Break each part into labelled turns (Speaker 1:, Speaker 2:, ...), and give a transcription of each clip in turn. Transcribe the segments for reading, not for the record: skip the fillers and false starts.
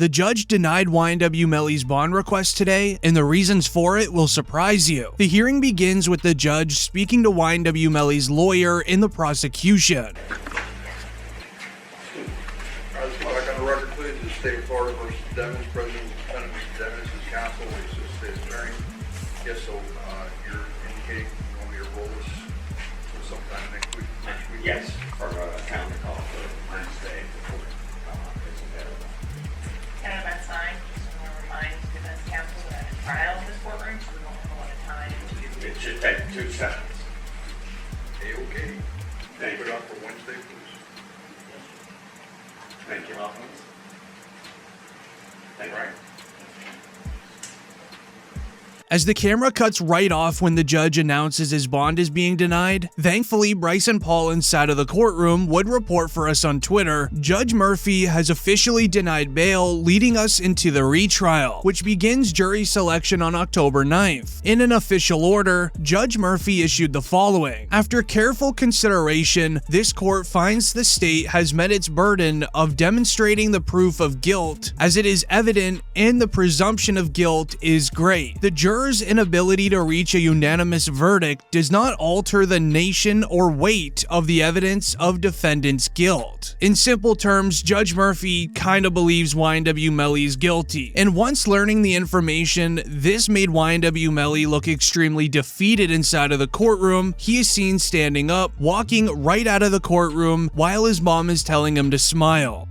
Speaker 1: The judge denied YNW Melly's bond request today, and the reasons for it will surprise you. The hearing begins with the judge speaking to YNW Melly's lawyer in the prosecution.
Speaker 2: I just want to on the record, please, the state of Florida versus Devins, President Lieutenant Devins, his counsel, his state attorney. Yes, so you're indicating you want me to roll this sometime next week?
Speaker 3: Yes, for a calendar call for Wednesday before it's available.
Speaker 4: Can I have signed? Just want to remind defense counsel that a trial in this courtroom, so we won't have a lot of time to.
Speaker 3: It should take 2 seconds.
Speaker 2: Okay.
Speaker 3: Thank
Speaker 2: Put
Speaker 3: you.
Speaker 2: it on for Wednesday, please.
Speaker 3: Thank you. Thank you.
Speaker 1: As the camera cuts right off when the judge announces his bond is being denied, thankfully Bryce and Paul inside of the courtroom would report for us on Twitter, Judge Murphy has officially denied bail, leading us into the retrial, which begins jury selection on October 9th. In an official order, Judge Murphy issued the following. After careful consideration, this court finds the state has met its burden of demonstrating the proof of guilt, as it is evident and the presumption of guilt is great. The jurors' inability to reach a unanimous verdict does not alter the nation or weight of the evidence of defendant's guilt. In simple terms, Judge Murphy kinda believes YNW Melly is guilty, and once learning the information, this made YNW Melly look extremely defeated inside of the courtroom. He is seen standing up, walking right out of the courtroom while his mom is telling him to smile.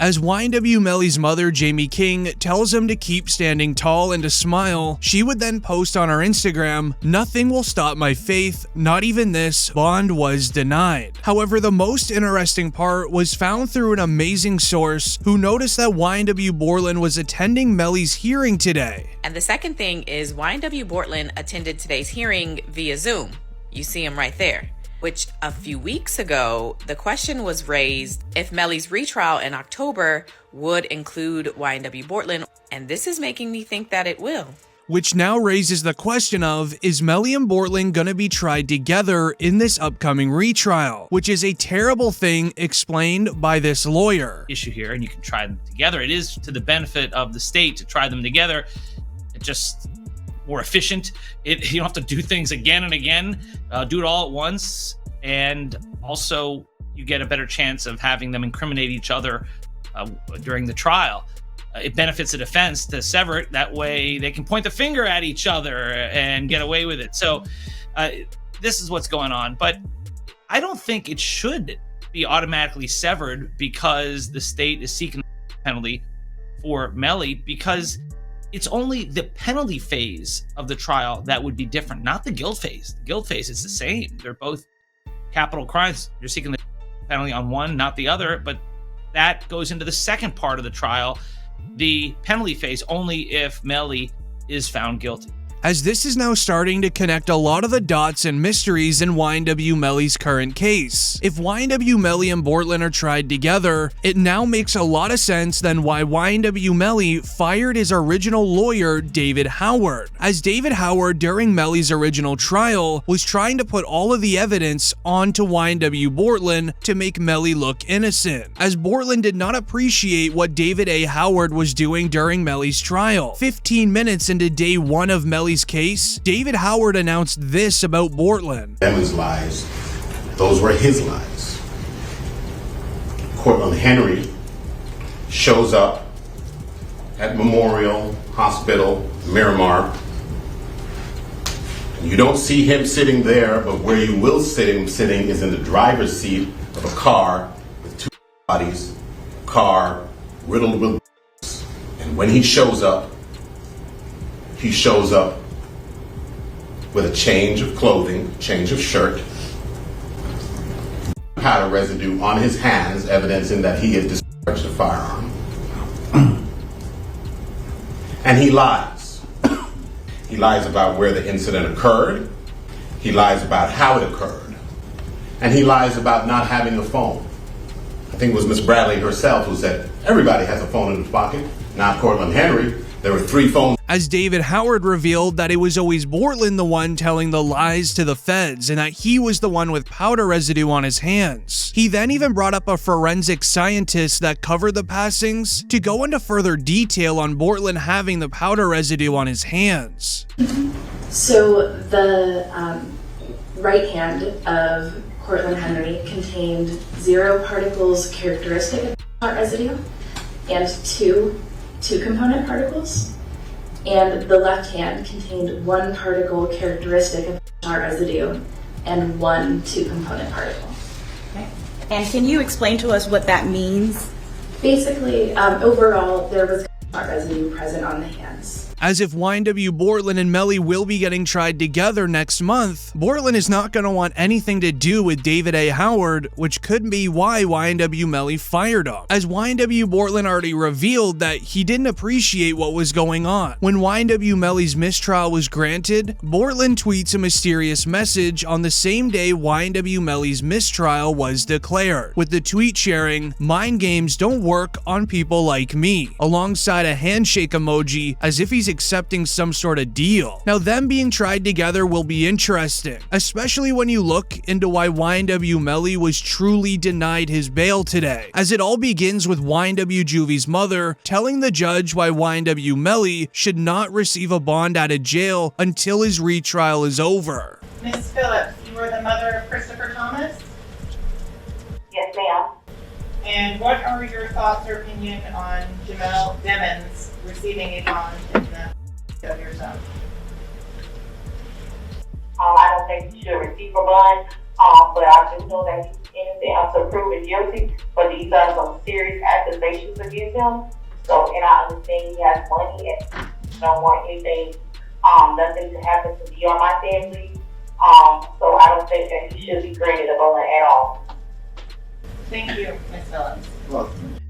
Speaker 1: As YNW Melly's mother, Jamie King, tells him to keep standing tall and to smile, she would then post on her Instagram, "Nothing will stop my faith, not even this, bond was denied." However, the most interesting part was found through an amazing source who noticed that YNW Borland was attending Melly's hearing today.
Speaker 5: And the second thing is YNW Borland attended today's hearing via Zoom. You see him right there. Which a few weeks ago, the question was raised if Melly's retrial in October would include YNW Borland, and this is making me think that it will.
Speaker 1: Which now raises the question of, is Melly and Borland gonna be tried together in this upcoming retrial? Which is a terrible thing explained by this lawyer.
Speaker 6: Issue here, and you can try them together. It is to the benefit of the state to try them together. It just more efficient. You don't have to do things again and again. Do it all at once, and also you get a better chance of having them incriminate each other during the trial. It benefits the defense to sever it. That way they can point the finger at each other and get away with it. So this is what's going on. But I don't think it should be automatically severed because the state is seeking a penalty for Melly, because it's only the penalty phase of the trial that would be different, not the guilt phase. The guilt phase is the same. They're both capital crimes. You're seeking the penalty on one, not the other, but that goes into the second part of the trial, the penalty phase, only if Melly is found guilty.
Speaker 1: As this is now starting to connect a lot of the dots and mysteries in YNW Melly's current case. If YNW Melly and Borland are tried together, it now makes a lot of sense then why YNW Melly fired his original lawyer, David Howard. As David Howard, during Melly's original trial, was trying to put all of the evidence onto YNW Borland to make Melly look innocent. As Borland did not appreciate what David A. Howard was doing during Melly's trial. 15 minutes into day 1 of Melly's case, David Howard announced this about Borland.
Speaker 7: Demon's lies, those were his lies. Cortland Henry shows up at Memorial Hospital, Miramar. You don't see him sitting there, but where you will see him sitting is in the driver's seat of a car with 2 bodies, car riddled with bullets. And when he shows up with a change of clothing, change of shirt, powder residue on his hands, evidencing that he had discharged a firearm. And he lies. He lies about where the incident occurred. He lies about how it occurred. And he lies about not having a phone. I think it was Miss Bradley herself who said, everybody has a phone in his pocket. Not Cortland Henry. There were 3 phones.
Speaker 1: As David Howard revealed that it was always Bortland the one telling the lies to the feds and that he was the one with powder residue on his hands. He then even brought up a forensic scientist that covered the passings to go into further detail on Bortland having the powder residue on his hands.
Speaker 8: So the right hand of Cortland Henry contained 0 particles characteristic of powder residue and 2 component particles, and the left hand contained 1 particle characteristic of powder residue and 1 2-component particle.
Speaker 9: Okay. And can you explain to us what that means?
Speaker 8: Basically, overall, there was powder residue present on the hands.
Speaker 1: As if YNW Bortland and Melly will be getting tried together next month, Bortland is not going to want anything to do with David A. Howard, which could be why YNW Melly fired him. As YNW Bortland already revealed that he didn't appreciate what was going on. When YNW Melly's mistrial was granted, Bortland tweets a mysterious message on the same day YNW Melly's mistrial was declared, with the tweet sharing, "Mind games don't work on people like me," alongside a handshake emoji as if he's accepting some sort of deal. Now, them being tried together will be interesting, especially when you look into why YNW Melly was truly denied his bail today, as it all begins with YNW Juvie's mother telling the judge why YNW Melly should not receive a bond out of jail until his retrial is over.
Speaker 4: Ms. Phillips, you are the mother of Christopher Thomas?
Speaker 10: Yes, ma'am.
Speaker 4: And what are your thoughts or opinion on Jamel Demons receiving a bond in the of your son?
Speaker 10: I don't think he should receive a bond, but I do know that he's innocent until proven guilty. But these are some serious accusations against him. So, and I understand he has money and don't want anything, nothing to happen to me or my family. So I don't think that he should be granted a bond at all.
Speaker 4: Thank you, Ms. Phillips.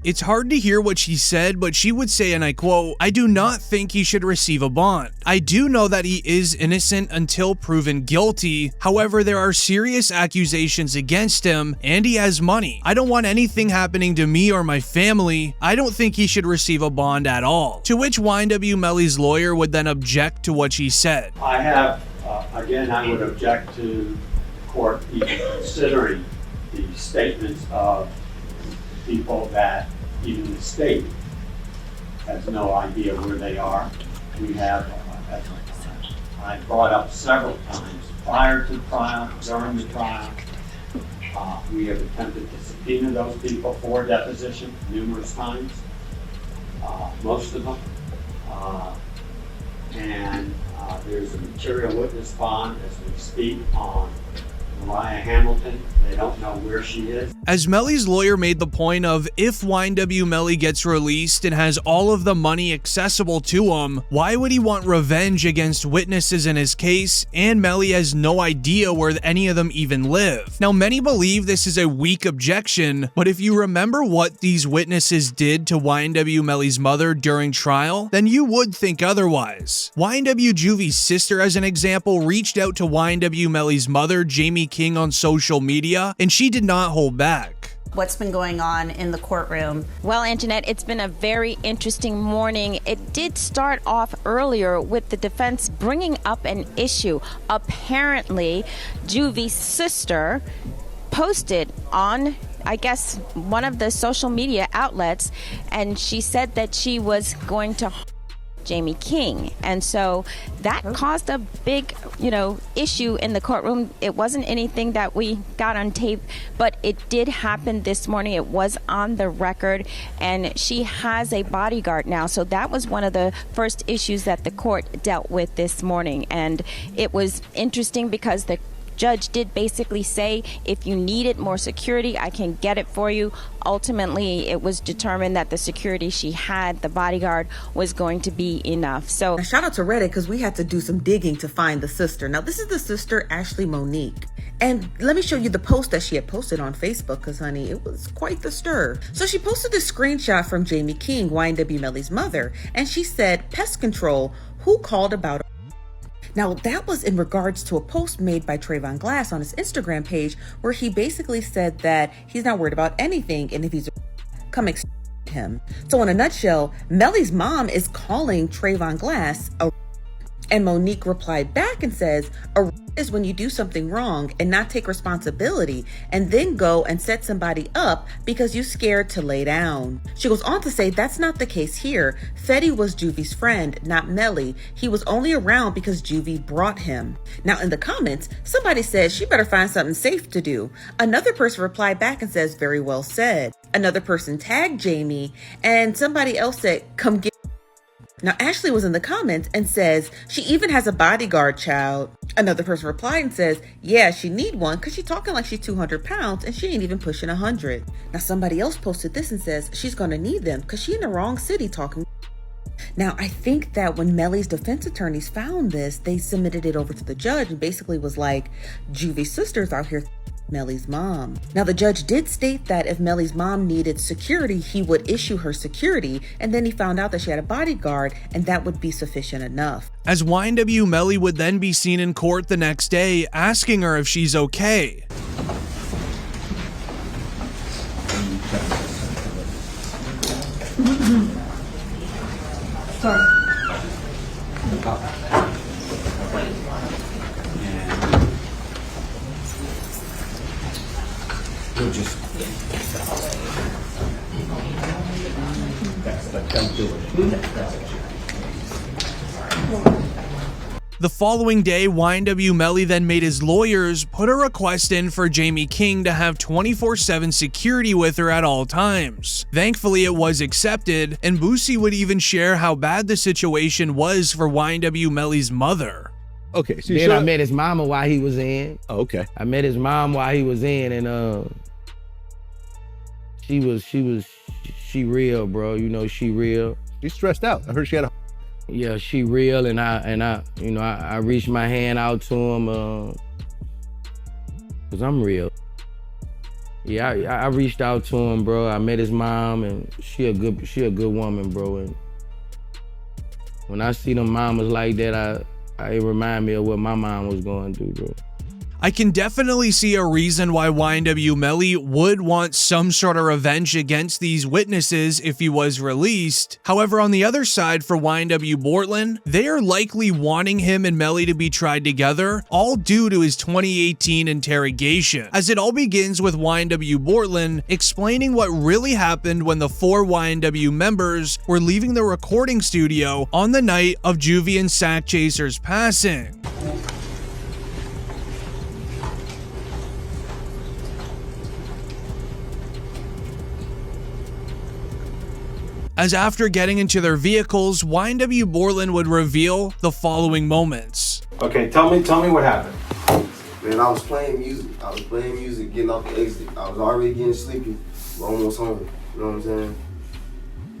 Speaker 1: It's hard to hear what she said, but she would say, and I quote, "I do not think he should receive a bond. I do know that he is innocent until proven guilty. However, there are serious accusations against him, and he has money. I don't want anything happening to me or my family. I don't think he should receive a bond at all." To which YNW Melly's lawyer would then object to what she said.
Speaker 3: I have, again, I would object to the court even considering the statements of people that even the state has no idea where they are. We have, as I brought up several times, prior to the trial, during the trial, we have attempted to subpoena those people for deposition numerous times, most of them. And there's a material witness bond as we speak on Mariah Hamilton. They don't know where she is.
Speaker 1: As Melly's lawyer made the point of, if YNW Melly gets released and has all of the money accessible to him, why would he want revenge against witnesses in his case? And Melly has no idea where any of them even live. Now, many believe this is a weak objection, but if you remember what these witnesses did to YNW Melly's mother during trial, then you would think otherwise. YNW Juvie's sister, as an example, reached out to YNW Melly's mother, Jamie King, on social media, and she did not hold back.
Speaker 9: What's been going on in the courtroom?
Speaker 11: Well, Anjanette, it's been a very interesting morning. It did start off earlier with the defense bringing up an issue. Apparently, Juvie's sister posted on, I guess, one of the social media outlets, and she said that she was going to Jamie King, and so that caused a big, issue in the courtroom. It wasn't anything that we got on tape, but it did happen this morning. It was on the record, and she has a bodyguard now, so that was one of the first issues that the court dealt with this morning. And it was interesting because the judge did basically say, if you needed more security, I can get it for you. Ultimately, it was determined that the security she had, the bodyguard, was going to be enough. So
Speaker 12: now, shout out to Reddit, because we had to do some digging to find the sister. Now, this is the sister, Ashley Monique. And let me show you the post that she had posted on Facebook, because, honey, it was quite the stir. So she posted this screenshot from Jamie King, YNW Melly's mother, and she said, "Pest control, who called about Now, that was in regards to a post made by Trayvon Glass on his Instagram page where he basically said that he's not worried about anything, and if he's come him. So in a nutshell, Melly's mom is calling Trayvon Glass a, and Monique replied back and says, a is when you do something wrong and not take responsibility and then go and set somebody up because you're scared to lay down. She goes on to say that's not the case here. Fetty was Juvie's friend, not Melly. He was only around because Juvie brought him. Now in the comments, somebody says she better find something safe to do. Another person replied back and says, very well said. Another person tagged Jamie, and somebody else said, come get. Now, Ashley was in the comments and says, she even has a bodyguard, child. Another person replied and says, yeah, she need one because she's talking like she's 200 pounds and she ain't even pushing 100. Now, somebody else posted this and says, she's going to need them because she in the wrong city talking. Now, I think that when Melly's defense attorneys found this, they submitted it over to the judge and basically was like, Juvie's sister's out here Melly's mom. Now, the judge did state that if Melly's mom needed security, he would issue her security, and then he found out that she had a bodyguard, and that would be sufficient enough.
Speaker 1: As YNW Melly would then be seen in court the next day, asking her if she's okay.
Speaker 13: Sorry.
Speaker 14: We'll just don't do it.
Speaker 1: The following day, YNW Melly then made his lawyers put a request in for Jamie King to have 24/7 security with her at all times. Thankfully, it was accepted, and Boosie would even share how bad the situation was for YNW Melly's mother.
Speaker 15: Okay, so
Speaker 16: then I met his mama while he was in.
Speaker 15: Oh, okay.
Speaker 16: I met his mom while he was in, and she real, bro. You know, she real.
Speaker 15: She's stressed out. I heard she had a.
Speaker 16: Yeah, she real, and I reached my hand out to him, cause I'm real. Yeah, I reached out to him, bro. I met his mom, and she a good woman, bro. And when I see them mamas like that, it remind me of what my mom was going through, bro.
Speaker 1: I can definitely see a reason why YNW Melly would want some sort of revenge against these witnesses if he was released. However, on the other side for YNW Bortland, they are likely wanting him and Melly to be tried together, all due to his 2018 interrogation, as it all begins with YNW Bortland explaining what really happened when the 4 YNW members were leaving the recording studio on the night of Juvie and Sack Chaser's passing. As after getting into their vehicles, YNW Bortland would reveal the following moments.
Speaker 17: Okay, tell me what happened.
Speaker 18: Man, I was playing music, getting off the exit. I was already getting sleepy, almost home. You know what I'm saying?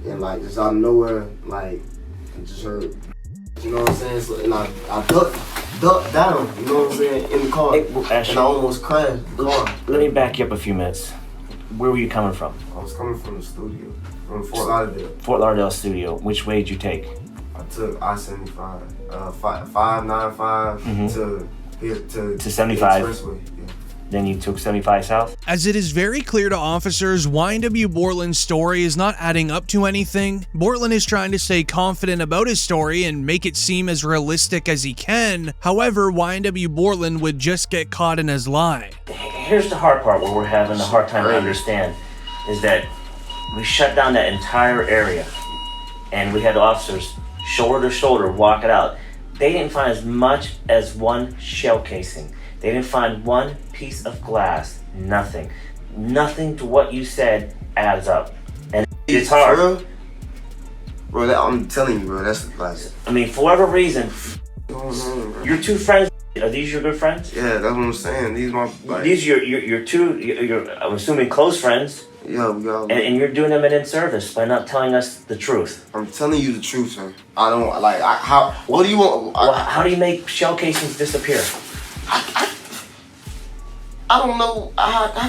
Speaker 18: And like just out of nowhere, like I just heard, you know what I'm saying? So, and I ducked down, you know what I'm saying, in the car.
Speaker 19: Actually,
Speaker 18: and I almost crashed the car.
Speaker 19: Let me back you up a few minutes. Where were you coming from?
Speaker 18: I was coming from the studio. From Fort Lauderdale.
Speaker 19: Fort Lauderdale studio. Which way did you take?
Speaker 18: I took I-75, 595 to
Speaker 19: 75.
Speaker 18: Expressway. Yeah.
Speaker 19: Then you took 75 south?
Speaker 1: As it is very clear to officers, YNW Bortland's story is not adding up to anything. Bortland is trying to stay confident about his story and make it seem as realistic as he can. However, YNW Bortland would just get caught in his lie.
Speaker 19: Here's the hard part where we're having a hard time to understand, is that we shut down that entire area and we had officers shoulder to shoulder walk it out. They didn't find as much as one shell casing. They didn't find one piece of glass. Nothing. Nothing to what you said adds up. And it's hard.
Speaker 18: Bro, I'm telling you, bro, that's like...
Speaker 19: I mean, for whatever reason, your two friends, are these your good friends?
Speaker 18: Yeah, that's what I'm saying. These my... Like,
Speaker 19: these your two, I'm assuming close friends.
Speaker 18: Yeah, we got...
Speaker 19: And you're doing them an in-service by not telling us the truth.
Speaker 18: I'm telling you the truth, sir. I don't, like, how... What do you want...
Speaker 19: Well, how do you make shell casings disappear?
Speaker 18: I don't know. How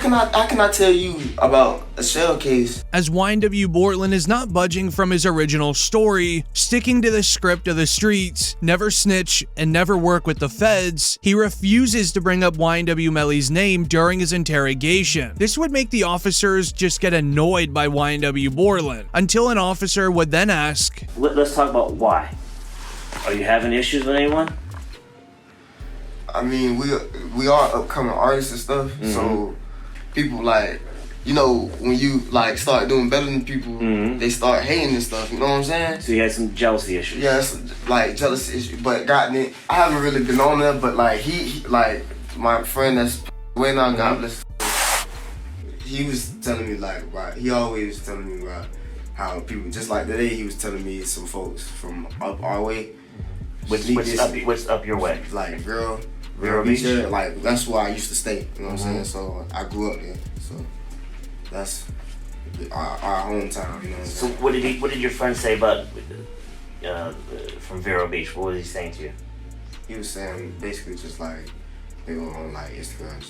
Speaker 18: can I tell you about a shell case?
Speaker 1: As YNW Bortland is not budging from his original story, sticking to the script of the streets, never snitch, and never work with the feds, he refuses to bring up YNW Melly's name during his interrogation. This would make the officers just get annoyed by YNW Bortland, until an officer would then ask,
Speaker 19: Let's talk about why. Are you having issues with anyone?
Speaker 18: I mean, we are upcoming artists and stuff, so people like, you know, when you like start doing better than people, they start hating and stuff. You know what I'm saying?
Speaker 19: So you had some jealousy issues.
Speaker 18: Yeah, it's like jealousy issues. But I haven't really been on there. But like he like my friend that's way now, God bless. He was telling me like, right. He always was telling me about how people just like today. He was telling me some folks from up our way.
Speaker 19: What's up your way?
Speaker 18: Like Vero
Speaker 19: Beach?
Speaker 18: Beach. Like that's where I used to stay. You know what I'm saying? So I grew up there. So that's our hometown. You know what I'm saying?
Speaker 19: So what did your friend say about from Vero Beach? What was he saying to you?
Speaker 18: He was saying basically just like they were on like Instagram,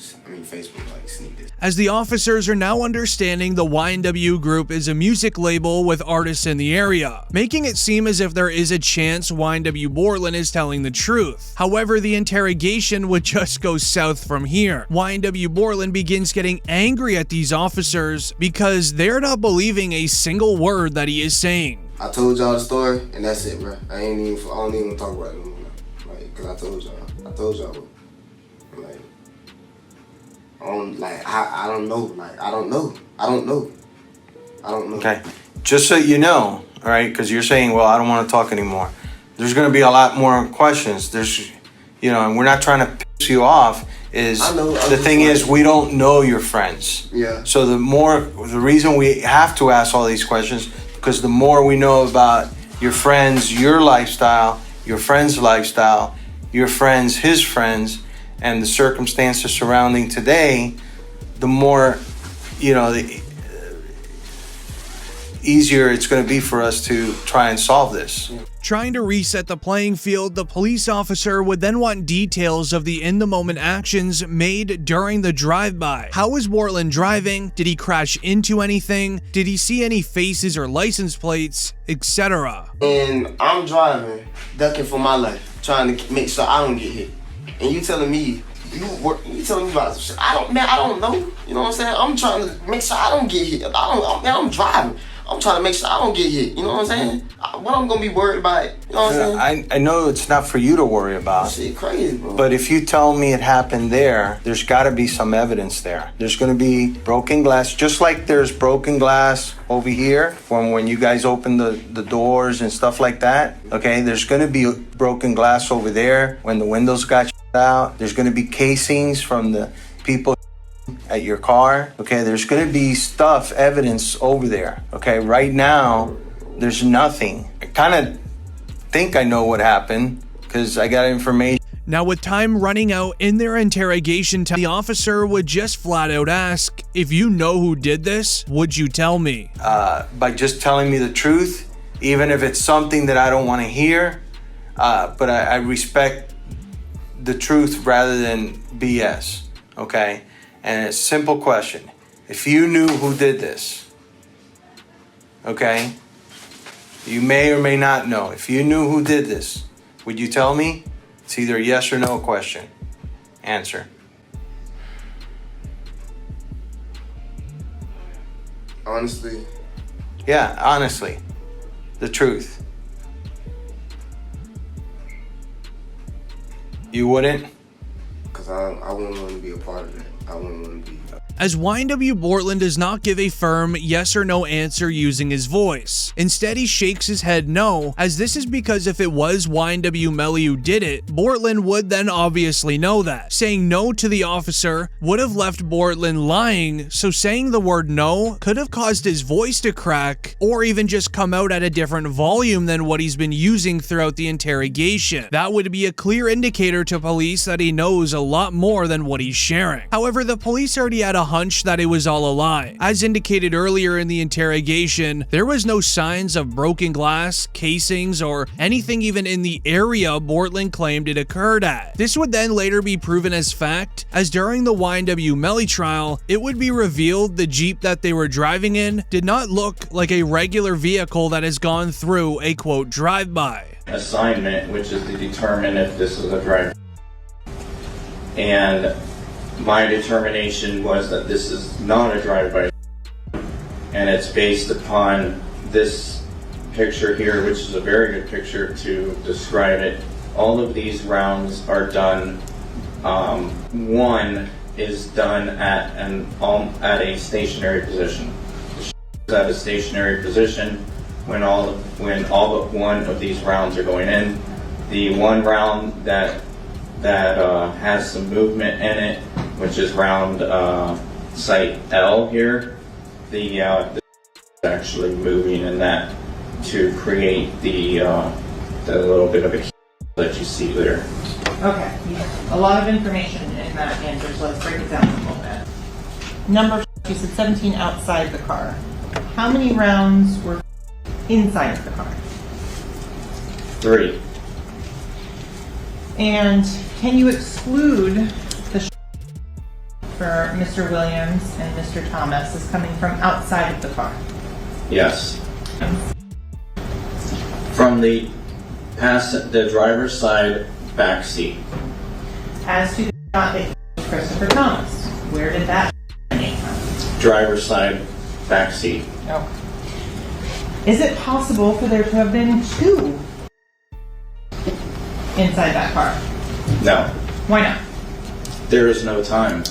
Speaker 18: Facebook, like sneak this.
Speaker 1: as the officers are now understanding the YNW group is a music label with artists in the area, making it seem as if there is a chance YNW Bortland is telling the truth. However, the interrogation would just go south from here. YNW Bortland begins getting angry at these officers because they're not believing a single word that he is saying.
Speaker 18: I told y'all the story, and that's it, bro. I don't even talk about it anymore. Like, cause I told y'all. Like, I don't know. Like, I don't know.
Speaker 13: Okay, just so you know, all right, because you're saying, well, I don't want to talk anymore. There's going to be a lot more questions. There's, and we're not trying to piss you off. The thing is, we don't know your friends.
Speaker 18: Yeah.
Speaker 13: So the reason we have to ask all these questions, because the more we know about your friends, your lifestyle, your friend's lifestyle, your friends, his friends, and the circumstances surrounding today, the more, the easier it's going to be for us to try and solve this.
Speaker 1: Trying to reset the playing field, the police officer would then want details of the in-the-moment actions made during the drive-by. How was Bortland driving? Did he crash into anything? Did he see any faces or license plates, etc.?
Speaker 18: And I'm driving, ducking for my life, trying to make sure I don't get hit. And you telling me, you telling me about some shit. I don't know. You know what I'm saying? I'm trying to make sure I don't get hit. I'm driving. I'm trying to make sure I don't get hit. You know what I'm saying? What I'm gonna be worried about? You know what I'm saying?
Speaker 13: I know it's not for you to worry about.
Speaker 18: Shit crazy, bro.
Speaker 13: But if you tell me it happened there's got to be some evidence there. There's going to be broken glass, just like there's broken glass over here from when you guys opened the doors and stuff like that. Okay, there's going to be broken glass over there when the windows got out. There's going to be casings from the people at your car. Okay, there's going to be evidence over there. Okay, right now there's nothing. I kind of think I know what happened because I got information.
Speaker 1: Now, with time running out in their interrogation time, the officer would just flat out ask, if you know who did this, would you tell me?
Speaker 13: By just telling me the truth, even if it's something that I don't want to hear, but I respect the truth rather than BS, okay? And it's a simple question. If you knew who did this, okay? You may or may not know. If you knew who did this, would you tell me? It's either a yes or no question. Answer.
Speaker 18: Honestly.
Speaker 13: Yeah, honestly. The truth. You wouldn't?
Speaker 18: Because I wouldn't want to be a part of that. I wouldn't want to be.
Speaker 1: As YNW Bortland does not give a firm yes or no answer using his voice. Instead, he shakes his head no, as this is because if it was YNW Melly who did it, Bortland would then obviously know that. Saying no to the officer would have left Bortland lying, so saying the word no could have caused his voice to crack, or even just come out at a different volume than what he's been using throughout the interrogation. That would be a clear indicator to police that he knows a lot more than what he's sharing. However, the police already had a hunch that it was all a lie. As indicated earlier in the interrogation, there was no signs of broken glass, casings, or anything even in the area Bortlen claimed it occurred at. This would then later be proven as fact, as during the YNW Melly trial, it would be revealed the Jeep that they were driving in did not look like a regular vehicle that has gone through a quote drive-by.
Speaker 20: Assignment, which is to determine if this is a drive. And my determination was that this is not a drive-by, and it's based upon this picture here, which is a very good picture to describe it. All of these rounds are done. One is done at a stationary position. The at a stationary position when all but one of these rounds are going in. The one round that has some movement in it, which is round site L here, the actually moving in that to create the little bit of a that you see there.
Speaker 4: Okay, a lot of information in that answer, so let's break it down a little bit. Number, you said 17 outside the car. How many rounds were inside of the car?
Speaker 20: 3.
Speaker 4: And can you exclude the for Mr. Williams and Mr. Thomas as coming from outside of the car?
Speaker 20: Yes. From the driver's side back seat.
Speaker 4: As to the shot that Christopher Thomas, where did that emanate from?
Speaker 20: Driver's side back seat.
Speaker 4: Okay. Is it possible for there to have been 2 inside that car?
Speaker 20: No.
Speaker 4: Why not?
Speaker 20: There is no time.